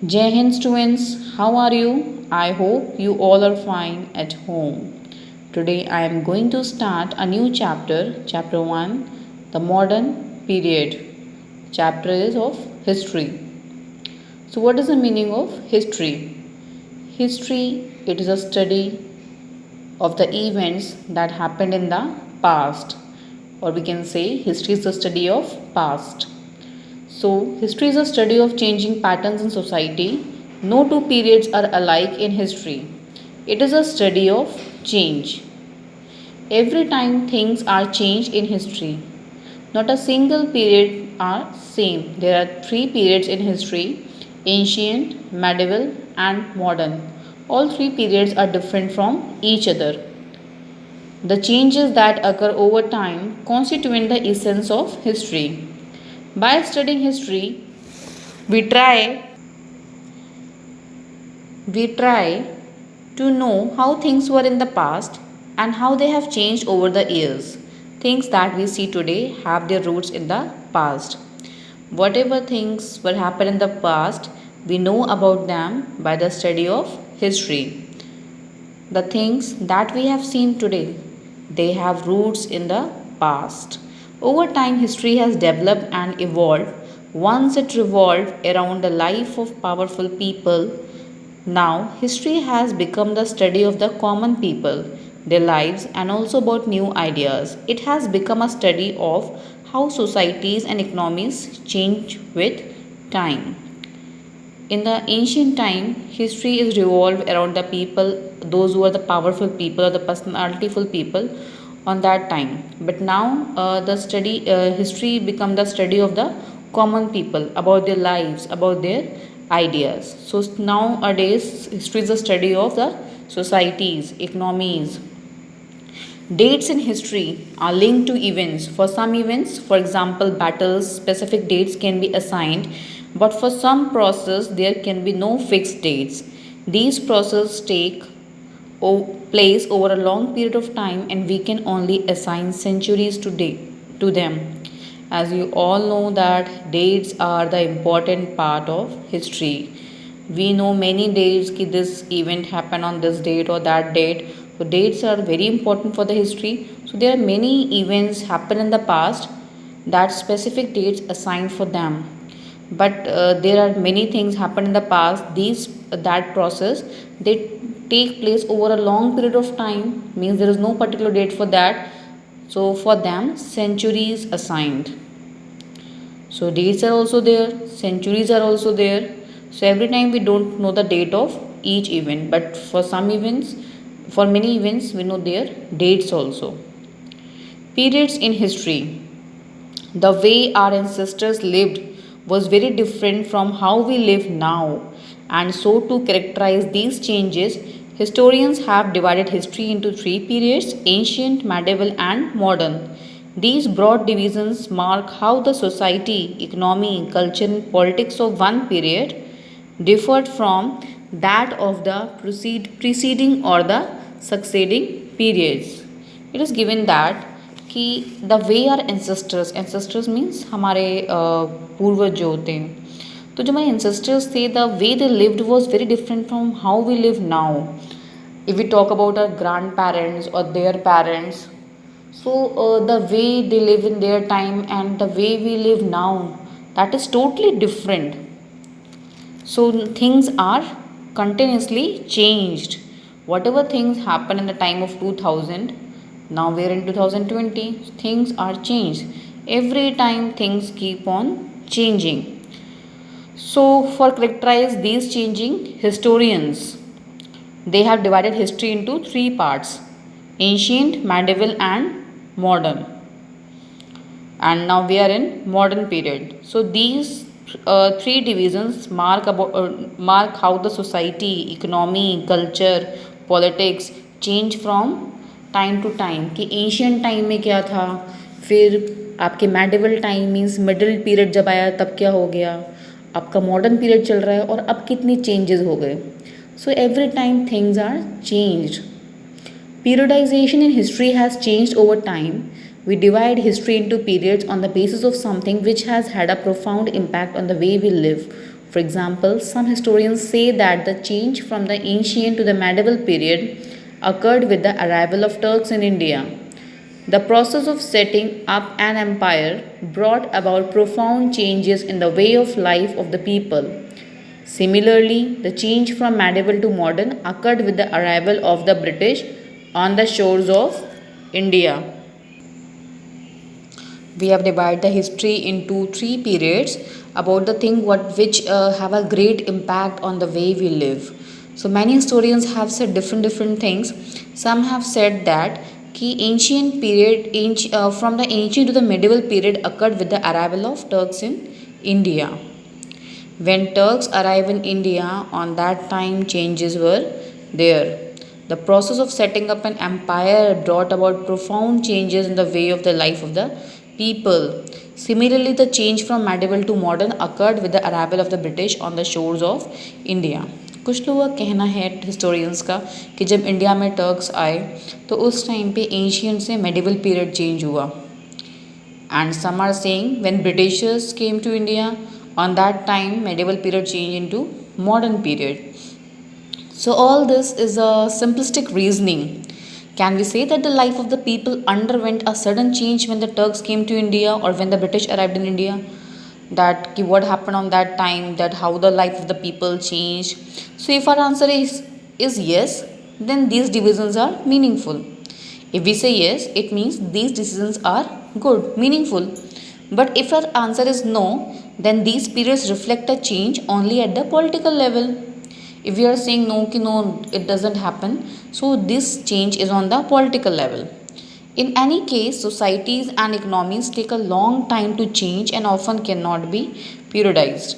Jai Hind students, how are you? I hope you all are fine at home. Today I am going to start a new chapter, chapter 1, the modern period. Chapter is of history. So what is the meaning of history? History, it is a study of the events that happened in the past, or we can say history is the study of past. So, history is a study of changing patterns in society. No two periods are alike in history. It is a study of change. Every time things are changed in history. Not a single period are same. There are three periods in history: ancient, medieval, and modern. All three periods are different from each other. The changes that occur over time constitute the essence of history. By studying history, we try we try to know how things were in the past and how they have changed over the years. Things that we see today have their roots in the past. Whatever things were happened in the past, we know about them by the study of history. The things that we have seen today, they have roots in the past. Over time, history has developed and evolved. Once it revolved around the life of powerful people. Now, history has become the study of the common people, their lives, and also about new ideas. It has become a study of how societies and economies change with time. In the ancient time, history is revolved around the people, those who are the powerful people or the personalityful people on that time. But now, the study history become the study of the common people about their lives, about their ideas. So nowadays, history is a study of the societies, economies. Dates in history are linked to events. For some events, for example, battles, specific dates can be assigned, but for some process, there can be no fixed dates. These processes take place over a long period of time, and we can only assign centuries to them. As you all know that dates are the important part of history. We know many dates that this event happened on this date or that date. So dates are very important for the history. So there are many events happen in the past that specific dates assigned for them. But there are many things happen in the past. These that process they take place over a long period of time. Means there is no particular date for that. So for them, centuries assigned. So dates are also there, centuries are also there. So every time we don't know the date of each event, but for some events, for many events, we know their dates also. Periods in history. The way our ancestors lived was very different from how we live now, and so to characterize these changes, historians have divided history into three periods: ancient, medieval, and modern. These broad divisions mark how the society, economy, culture, and politics of one period differed from that of the preceding or the succeeding periods. It is given that कि the way are ancestors means हमारे पूर्वज जो होते हैं, तो जो हमारे ancestors थे, the way they lived was very different from how we live now. If we talk about our grandparents or their parents, so the way they live in their time and the way we live now, that is totally different. So things are continuously changed. Whatever things happen in the time of 2000, now we are in 2020, things are changed. Every time things keep on changing. So for characterize these changing, historians, they have divided history into three parts: ancient, medieval, and modern. And now we are in modern period. So these three divisions mark how the society, economy, culture, politics change from time to time. कि Asian time में क्या था, फिर आपके medieval time means middle period जब आया तब क्या हो गया, आपका मॉडर्न पीरियड चल रहा है और अब कितनी चेंजेस हो गए. So every time things are changed. Periodization in history has changed over time. We divide history into periods on the basis of something which has had a profound impact on the way we live. For example, some historians say that the change from the ancient to the medieval period occurred with the arrival of Turks in India. The process of setting up an empire brought about profound changes in the way of life of the people. Similarly, the change from medieval to modern occurred with the arrival of the British on the shores of India. We have divided the history into three periods about the thing which have a great impact on the way we live. So many historians have said different things. Some have said that from the ancient to the medieval period occurred with the arrival of Turks in India. When Turks arrived in India, on that time changes were there. The process of setting up an empire brought about profound changes in the way of the life of the people. Similarly, the change from medieval to modern occurred with the arrival of the British on the shores of India. कुछ लोगों का कहना है historians का कि जब India में Turks आए तो उस टाइम पे एंशियंट से मेडिवल पीरियड चेंज हुआ. And some are saying when Britishers came to India, on that time medieval period changed into modern period. So all this is a simplistic reasoning. Can we say that the life of the people underwent a sudden change when the Turks came to India or when the British arrived in India? That what happened on that time, that how the life of the people changed. So if our answer is yes, then these divisions are meaningful. If we say yes, it means these decisions are good, meaningful. But if our answer is no, then these periods reflect a change only at the political level. If we are saying no, it doesn't happen, so this change is on the political level. In any case, societies and economies take a long time to change and often cannot be periodized.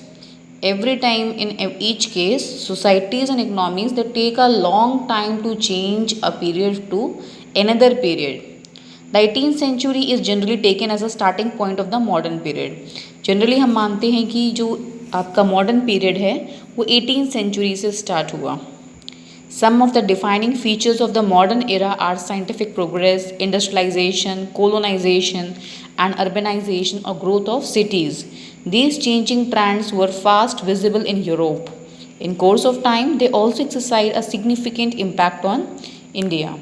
Every time in each case, societies and economies they take a long time to change a period to another period. The 18th century is generally taken as a starting point of the modern period. Generally हम मानते हैं कि जो आपका modern period है वो 18th century से start हुआ. Some of the defining features of the modern era are scientific progress, industrialization, colonization, and urbanization or growth of cities. These changing trends were fast visible in Europe. In course of time, they also exercised a significant impact on India.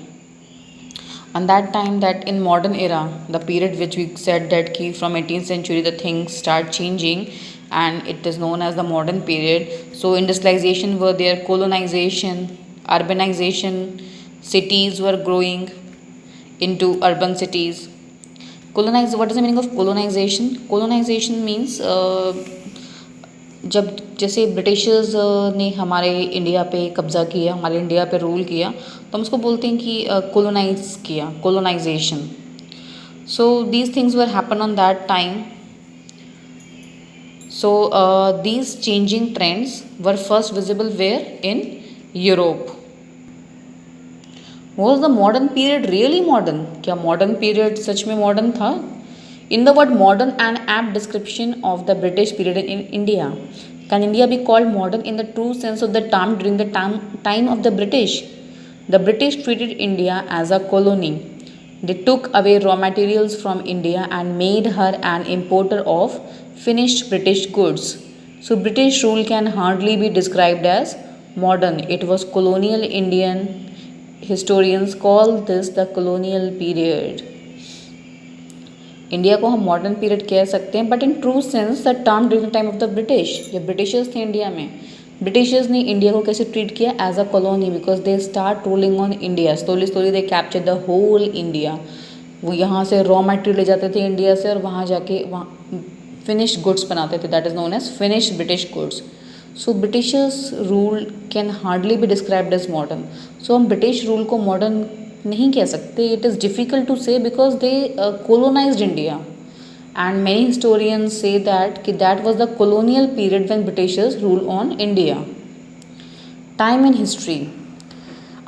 On that time, that in modern era, the period which we said that from 18th century the things start changing and it is known as the modern period. So industrialization were there, colonization, urbanization, cities were growing into urban cities. What is the meaning of colonization? Colonization means जब जैसे Britishers ने हमारे India पे कब्ज़ा किया, हमारे India पे rule किया, तो हम उसको बोलते हैं कि कोलोनाइज किया, colonization. So these things were happen on that time. So these changing trends were first visible where? In Europe. Was the modern period really modern? क्या modern period सच में modern था? In the word modern, an apt description of the British period in India. Can India be called modern in the true sense of the term during the time of the British? The British treated India as a colony. They took away raw materials from India and made her an importer of finished British goods. So British rule can hardly be described as modern. It was colonial. Indian historians call this the colonial period. India को हम modern period कह सकते हैं, but in true sense the term during the time of the British. जब Britishers थे India में, Britishers ने India को कैसे ट्रीट किया? As a colony, because they start ruling on India. Slowly they capture the whole India. वो यहाँ से रॉ मटेरियल ले जाते थे इंडिया से और वहाँ जाके वहाँ फिनिश्ड गुड्स बनाते थे. That is known as finished British goods. So Britishers rule can hardly be described as modern. So हम ब्रिटिश रूल को मॉडर्न नहीं कह सकते. It is difficult to say because they colonised India and many historians say that कि that was the colonial period when Britishers ruled on India. Time in history.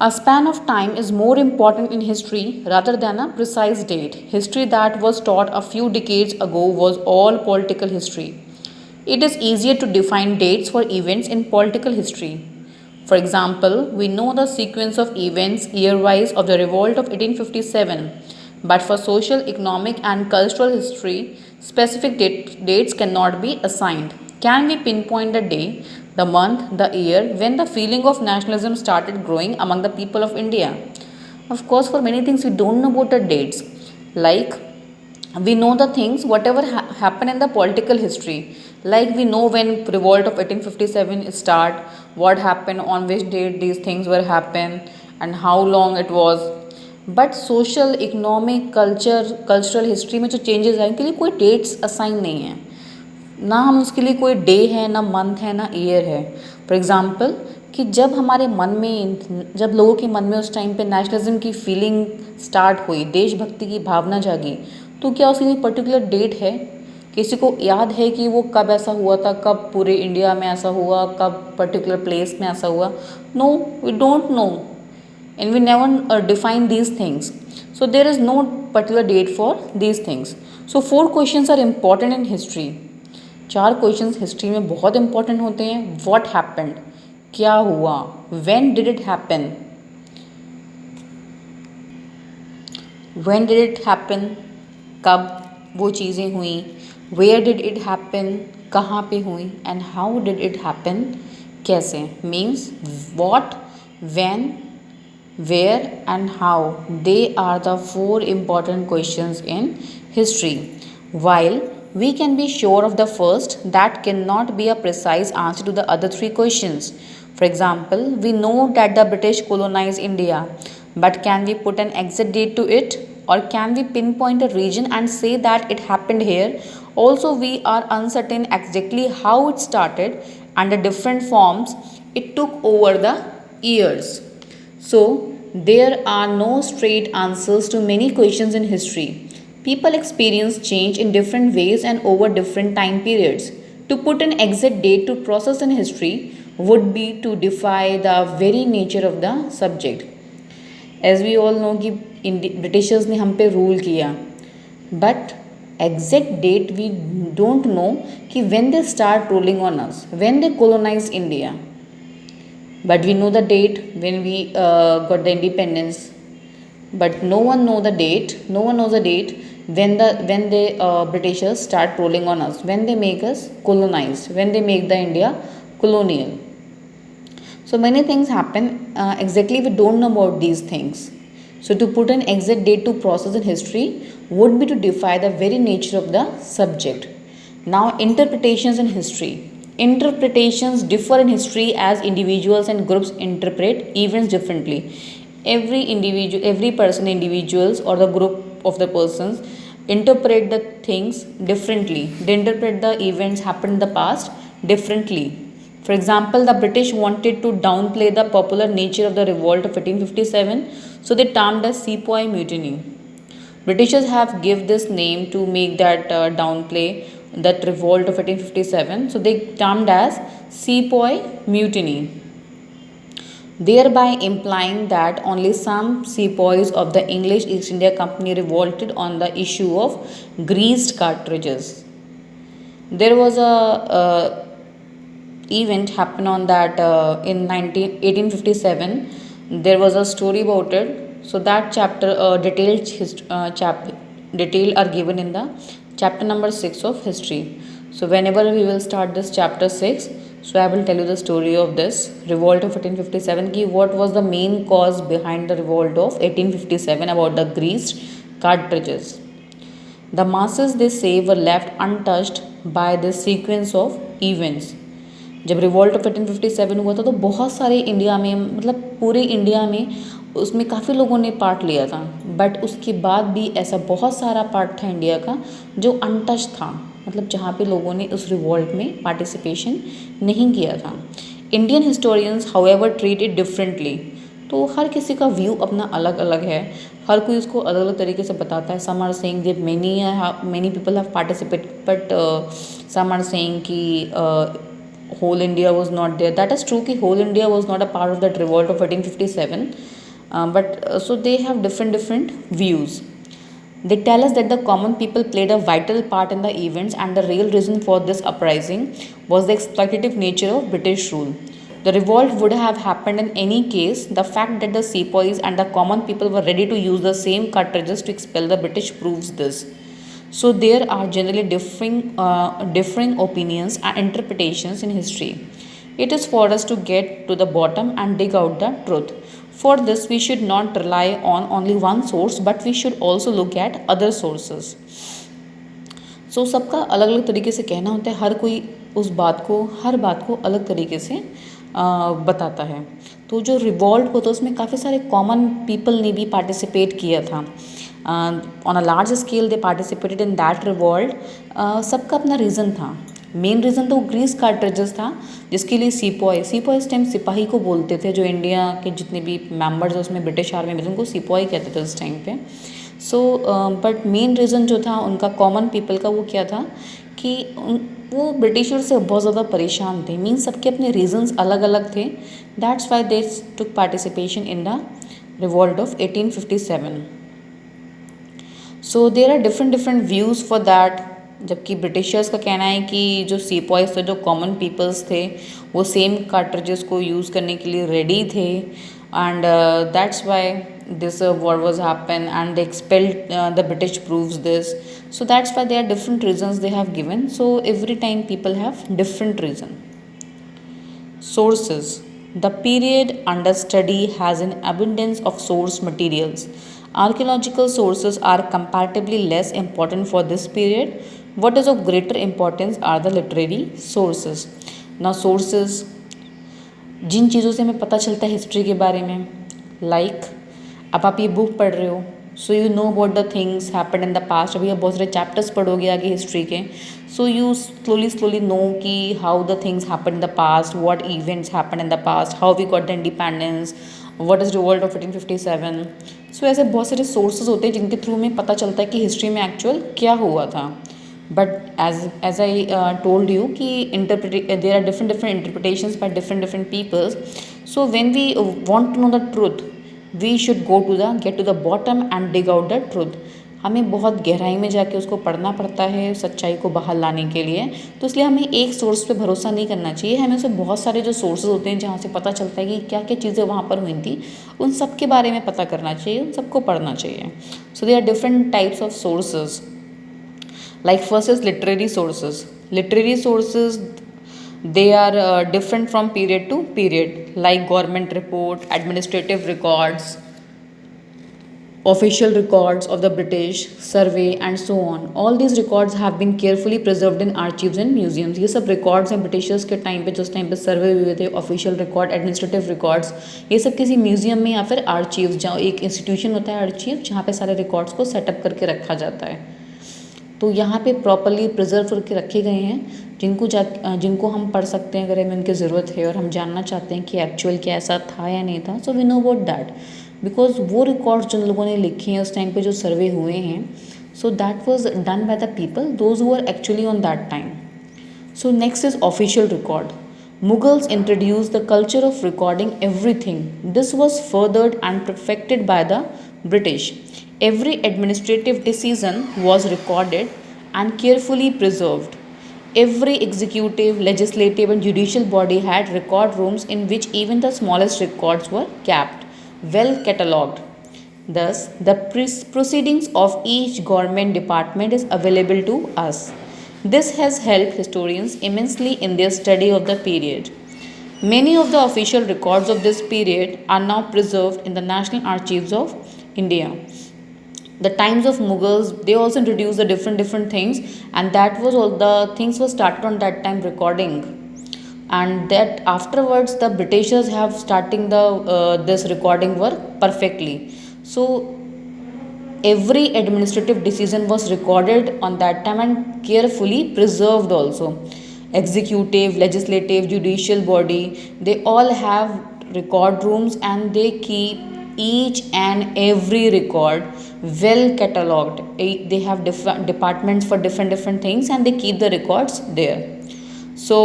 A span of time is more important in history rather than a precise date. History that was taught a few decades ago was all political history. It is easier to define dates for events in political history. For example, we know the sequence of events year-wise of the revolt of 1857, but for social, economic and cultural history, specific dates cannot be assigned. Can we pinpoint the day, the month, the year when the feeling of nationalism started growing among the people of India? Of course, for many things we don't know about the dates. Like, we know the things whatever happened in the political history, like we know when revolt of 1857 start, what happened, on which date these things were happen, and how long it was. But social economic cultural history में जो changes आए उनके लिए कोई dates assign नहीं है, ना हम उसके लिए कोई डे है, ना मंथ है, ना ईयर है. फॉर एग्ज़ाम्पल, कि जब हमारे मन में, जब लोगों के मन में उस टाइम पे नेशनलिज्म की फीलिंग स्टार्ट हुई, देशभक्ति की भावना जागी, तो क्या उसकी कोई पर्टिकुलर डेट है? किसी को याद है कि वो कब ऐसा हुआ था, कब पूरे इंडिया में ऐसा हुआ, कब पर्टिकुलर प्लेस में ऐसा हुआ? No, we don't know, and we never define these things. So there is no particular date for these things. So 4 questions are important in history. 4 questions history में बहुत important होते हैं. What happened? क्या हुआ? When did it happen? When did it happen? कब वो चीज़ें हुई? Where did it happen? कहाँ पे हुई? And how did it happen? कैसे? Means what, when, where and how. They are the 4 important questions in history. While we can be sure of the first, that cannot be a precise answer to the other 3 questions. For example, we know that the British colonized India, but can we put an exact date to it, or can we pinpoint a region and say that it happened here? Also, we are uncertain exactly how it started and the different forms it took over the years. So, there are no straight answers to many questions in history. People experience change in different ways and over different time periods. To put an exact date to process in history would be to defy the very nature of the subject. As we all know कि Britishers ने हम पे rule किया, but exact date we don't know कि when they start ruling on us, when they colonise India. But we know the date when we got the independence, but no one knows the date when the Britishers start ruling on us, when they make us colonized, when they make the India colonial. So many things happen, exactly we don't know about these things. So to put an exact date to process in history would be to defy the very nature of the subject. Now, interpretations in history. Interpretations differ in history as individuals and groups interpret events differently. Every person, individuals or the group of the persons, interpret the things differently. They interpret the events happened in the past differently. For example, the British wanted to downplay the popular nature of the revolt of 1857, so they termed as Sepoy Mutiny. Britishers have give this name to make that downplay that revolt of 1857, so they termed as Sepoy Mutiny, thereby implying that only some sepoys of the English East India Company revolted on the issue of greased cartridges. There was a event happened on that in 1857. There was a story about it. So that chapter detail are given in the chapter number 6 of history. So whenever we will start this chapter 6, so I will tell you the story of this revolt of 1857 ki what was the main cause behind the revolt of 1857 about the greased cartridges. The masses, they say, were left untouched by this sequence of events. जब revolt of 1857 हुआ था तो बहुत सारे India में, मतलब पूरे India में उसमें काफ़ी लोगों ने पार्ट लिया था, बट उसके बाद भी ऐसा बहुत सारा पार्ट था इंडिया का जो अनटच था, मतलब जहाँ पे लोगों ने उस रिवॉल्ट में पार्टिसिपेशन नहीं किया था. Indian historians however treat it differently. तो हर किसी का व्यू अपना अलग अलग है, हर कोई उसको अलग अलग तरीके से बताता है. Some are saying that many people have participate, but some are saying कि whole India was not there. That is true कि whole India was not a part of that revolt of 1857, but so they have different views. They tell us that the common people played a vital part in the events, and the real reason for this uprising was the exploitative nature of British rule. The revolt would have happened in any case. The fact that the sepoys and the common people were ready to use the same cartridges to expel the British proves this. So there are generally differing opinions and interpretations in history. It is for us to get to the bottom and dig out the truth. For this, we should not rely on only one source, but we should also look at other sources. सबका अलग अलग तरीके से कहना होता है, हर कोई हर बात को अलग तरीके से बताता है. तो जो रिवॉल्ट होता है उसमें काफ़ी सारे कॉमन पीपल ने भी पार्टिसिपेट किया था. On a large scale they participated in that revolt. सबका अपना रीज़न था. मेन रीज़न तो ग्रीस कार्ट्रिजेस था, जिसके लिए सीपॉय इस टाइम सिपाही को बोलते थे. जो इंडिया के जितने भी मेंबर्स उसमें ब्रिटिश आर्मी में उनको सिपॉय कहते थे उस टाइम पे. बट मेन रीज़न जो था उनका कॉमन पीपल का वो क्या था कि वो ब्रिटिशर से बहुत ज़्यादा परेशान थे. मीन्स सबके अपने रीजंस अलग अलग थे. That's why they took participation in the revolt of 1857. So there are different views for that. जबकि ब्रिटिशर्स का कहना है कि जो सीपॉयज थे, जो कॉमन पीपल्स थे, वो सेम कार्ट्रिजेस को यूज़ करने के लिए रेडी थे. And that's why this war was happen, and they expelled the British proves this. So that's why there are different reasons they have given. So every time people have different reason. Sources. The period under study has an abundance of source materials. Archaeological sources are comparatively less important for this period. What is of greater importance are the literary sources. Now sources, जिन चीज़ों से हमें पता चलता है history के बारे में, like अब आप ये बुक पढ़ रहे हो, so you know about the things happen in the past. अभी आप बहुत सारे चैप्टर्स पढ़ोगे आगे हिस्ट्री के. सो यू स्लोली नो कि how the things happen in the past, what events happen in the past, how we got the independence, what is revolt of 1857. So ऐसे बहुत सारे सोर्सेज होते हैं जिनके थ्रू हमें पता चलता है कि हिस्ट्री में एक्चुअल क्या हुआ था. But as I told you कि there are different interpretations by different peoples. So when we want to know the truth, we should get to the bottom and dig out the truth. हमें बहुत गहराई में जाके उसको पढ़ना पड़ता है सच्चाई को बाहर लाने के लिए. तो इसलिए हमें एक सोर्स पे भरोसा नहीं करना चाहिए. हमें उससे बहुत सारे जो सोर्सेज होते हैं जहाँ से पता चलता है कि क्या क्या चीज़ें वहाँ पर हुई थी, उन सब के बारे में पता करना चाहिए, उन सबको पढ़ना चाहिए. So there are different types of sources. Like first is literary sources. Literary sources, they are different from period to period, like government report, administrative records, official records of the British survey and so on. All these records have been carefully preserved in archives and museums. ये सब records हैं Britishers के time पे, जिस time पे सर्वे हुए थे, official record, administrative records, ये सब किसी म्यूजियम में या फिर आर्चीव्स, जहाँ एक इंस्टीट्यूशन होता है आर्चीव, जहाँ पे सारे रिकॉर्ड्स को सेटअप करके रखा जाता है. तो यहाँ पे प्रॉपरली प्रिजर्व करके रखे गए हैं, जिनको हम पढ़ सकते हैं अगर हमें उनकी ज़रूरत है और हम जानना चाहते हैं कि एक्चुअल क्या ऐसा था या नहीं था. So we know about that because वो रिकॉर्ड्स जिन लोगों ने लिखे हैं उस टाइम पे जो सर्वे हुए हैं, so that was done by the people those who were actually on that time. So next is official record. Mughals introduced the culture of recording everything. This was furthered and perfected by the British. Every administrative decision was recorded and carefully preserved. Every executive, legislative, and judicial body had record rooms in which even the smallest records were kept, well catalogued. Thus, the proceedings of each government department is available to us. This has helped historians immensely in their study of the period. Many of the official records of this period are now preserved in the National Archives of India. The times of Mughals, they also introduced the different things, and that was all the things were started on that time recording. And that afterwards the Britishers have starting the this recording work perfectly. So every administrative decision was recorded on that time and carefully preserved also. Executive, legislative, judicial body, they all have record rooms and they keep each and every record well catalogued. They have different departments for different things and they keep the records there. So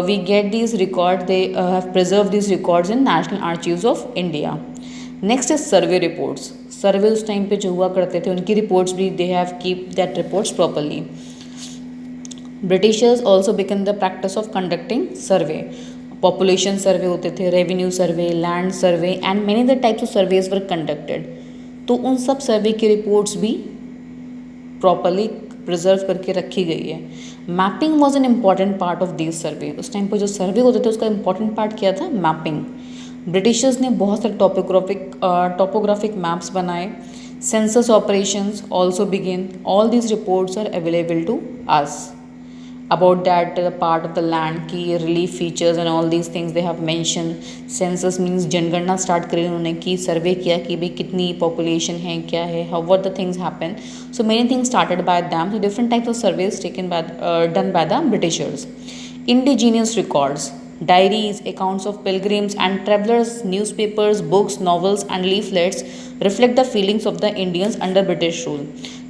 we get these records, they have preserved these records in National Archives of India. Next is survey reports. सर्वे उस time पे जो हुआ करते थे उनकी reports भी they have keep that reports properly. Britishers also began the practice of conducting survey. Population survey होते थे, revenue survey, land survey and many the types of surveys were conducted. तो उन सब सर्वे की रिपोर्ट्स भी प्रॉपरली प्रिजर्व करके रखी गई है। Mapping was an important part of this survey. उस टाइम पर जो सर्वे होते थे उसका इम्पॉर्टेंट पार्ट क्या था? मैपिंग। ब्रिटिशर्स ने बहुत सारे टोपोग्राफिक मैप्स बनाए। Census operations also begin. All these reports are available to us about that part of the land की relief features and all these things they have mentioned. Census means जनगणना start करी उन्होंने, की सर्वे किया कि भाई कितनी पॉपुलेशन है, क्या है, how what the things happen. So many things started by them. So different types of surveys done by the Britishers. Indigenous records, diaries, accounts of pilgrims and travelers, newspapers, books, novels and leaflets reflect the feelings of the Indians under British rule.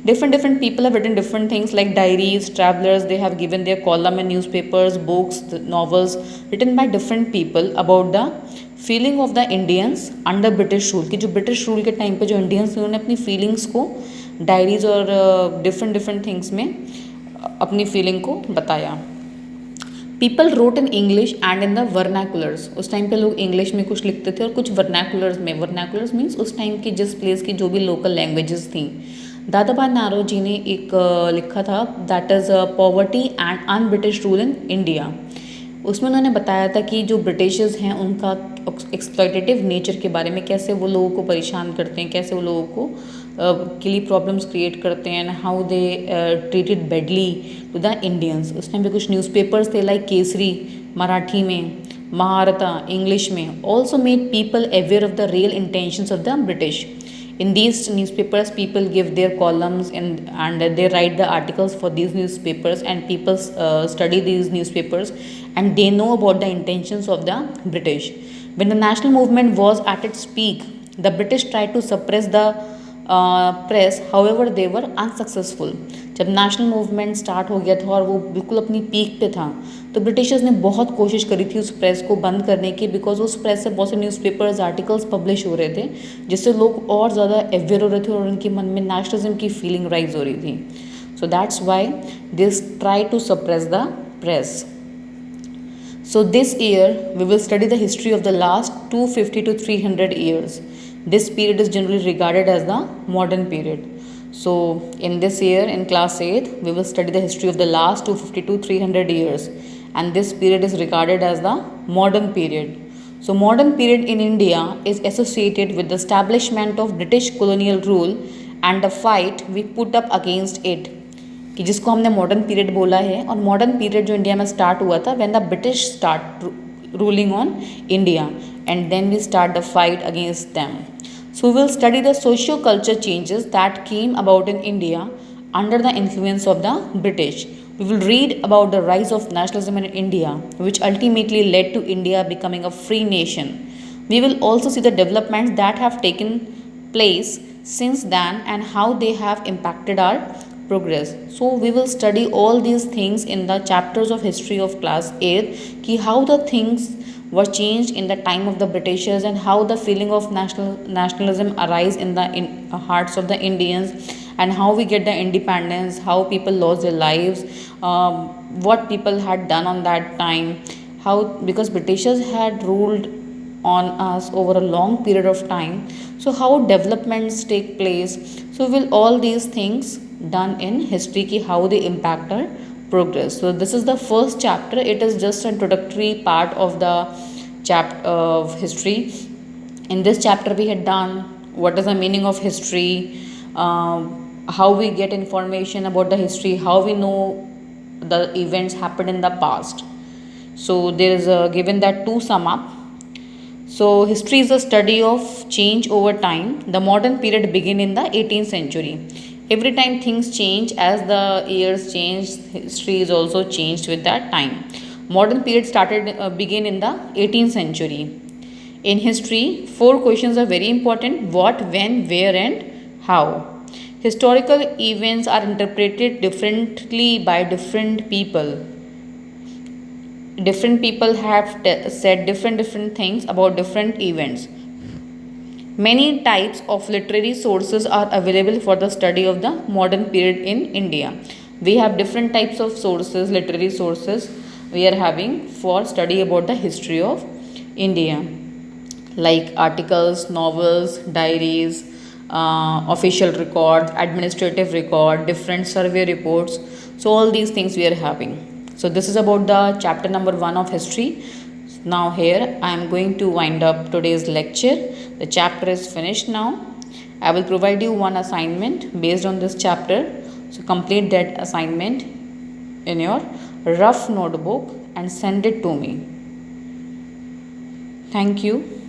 Different people have written different things like diaries, travelers, they have given their column in newspapers, books, novels written by different people about the feeling of the Indians under British rule, कि जो British rule के time पे जो Indians थे उन्होंने अपनी feelings को diaries और डिफरेंट थिंग्स में अपनी फीलिंग को बताया. People wrote in English and in the vernaculars. उस टाइम पे लोग इंग्लिश में कुछ लिखते थे और कुछ वर्नाकुलर्स में. वर्नाकुलर्स मीन्स उस टाइम की जिस प्लेस की जो भी लोकल लैंग्वेजेस थी. दादाभाई नारोजी ने एक लिखा था that is poverty and un British rule in India. उसमें उन्होंने बताया था कि जो ब्रिटिशर्स हैं उनका एक्सप्लॉयटेटिव नेचर के बारे में, कैसे वो लोगों को परेशान करते हैं, कैसे वो लोगों को के लिए प्रॉब्लम्स क्रिएट करते हैं, and how they treated badly to the Indians. उस टाइम पे कुछ न्यूज़पेपर्स थे लाइक केसरी मराठी में, महारता इंग्लिश में, also made people aware of the real intentions of the British. In these newspapers, people give their columns and they write the articles for these newspapers, and people study these newspapers and they know about the intentions of the British. When the national movement was at its peak, the British tried to suppress the press, however they were unsuccessful. जब national movement start हो गया था और वो बिल्कुल अपनी peak पे था, तो ब्रिटिशर्स ने बहुत कोशिश करी थी उस प्रेस को बंद करने की, बिकॉज उस प्रेस से बहुत से न्यूज़पेपर्स आर्टिकल्स पब्लिश हो रहे थे जिससे लोग और ज़्यादा अवेयर हो रहे थे और उनके मन में नेशनलिज्म की फीलिंग राइज हो रही थी. So that's why this try to suppress the press. So this year we will study the history of the last 250 to 300 years. This period is generally regarded as the modern period. So in this year in class 8 we will study the history of the last 250 to 300 years, and this period is regarded as the modern period. So modern period in India is associated with the establishment of British colonial rule and the fight we put up against it, कि जिसको हमने modern period बोला है. और modern period जो India में start हुआ था when the British start ruling on India, and then we start the fight against them. So we will study the socio culture changes that came about in India under the influence of the British. We will read about the rise of nationalism in India, which ultimately led to India becoming a free nation. We will also see the developments that have taken place since then and how they have impacted our progress. So we will study all these things in the chapters of history of class 8, ki how the things were changed in the time of the Britishers and how the feeling of nationalism arise in the hearts of the Indians, and how we get the independence, how people lost their lives, what people had done on that time, how because Britishers had ruled on us over a long period of time, so how developments take place. So will all these things done in history, ki how they impact our progress. So this is the first chapter. It is just an introductory part of the chapter of history. In this chapter we had done what is the meaning of history, how we get information about the history, how we know the events happened in the past. So there is given that to sum up. So history is a study of change over time. The modern period began in the 18th century. Every time things change, as the years change, history is also changed with that time. Modern period begin in the 18th century. In history, 4 questions are very important: what, when, where and how. Historical events are interpreted differently by different people. Different people have said different things about different events. Many types of literary sources are available for the study of the modern period in India. We have different types of sources, literary sources we are having for study about the history of India, like articles, novels, diaries, official records, administrative record, different survey reports. So all these things we are having. So this is about the chapter number 1 of history. Now here I am going to wind up today's lecture. The chapter is finished now. I will provide you one assignment based on this chapter. So complete that assignment in your rough notebook and send it to me. Thank you.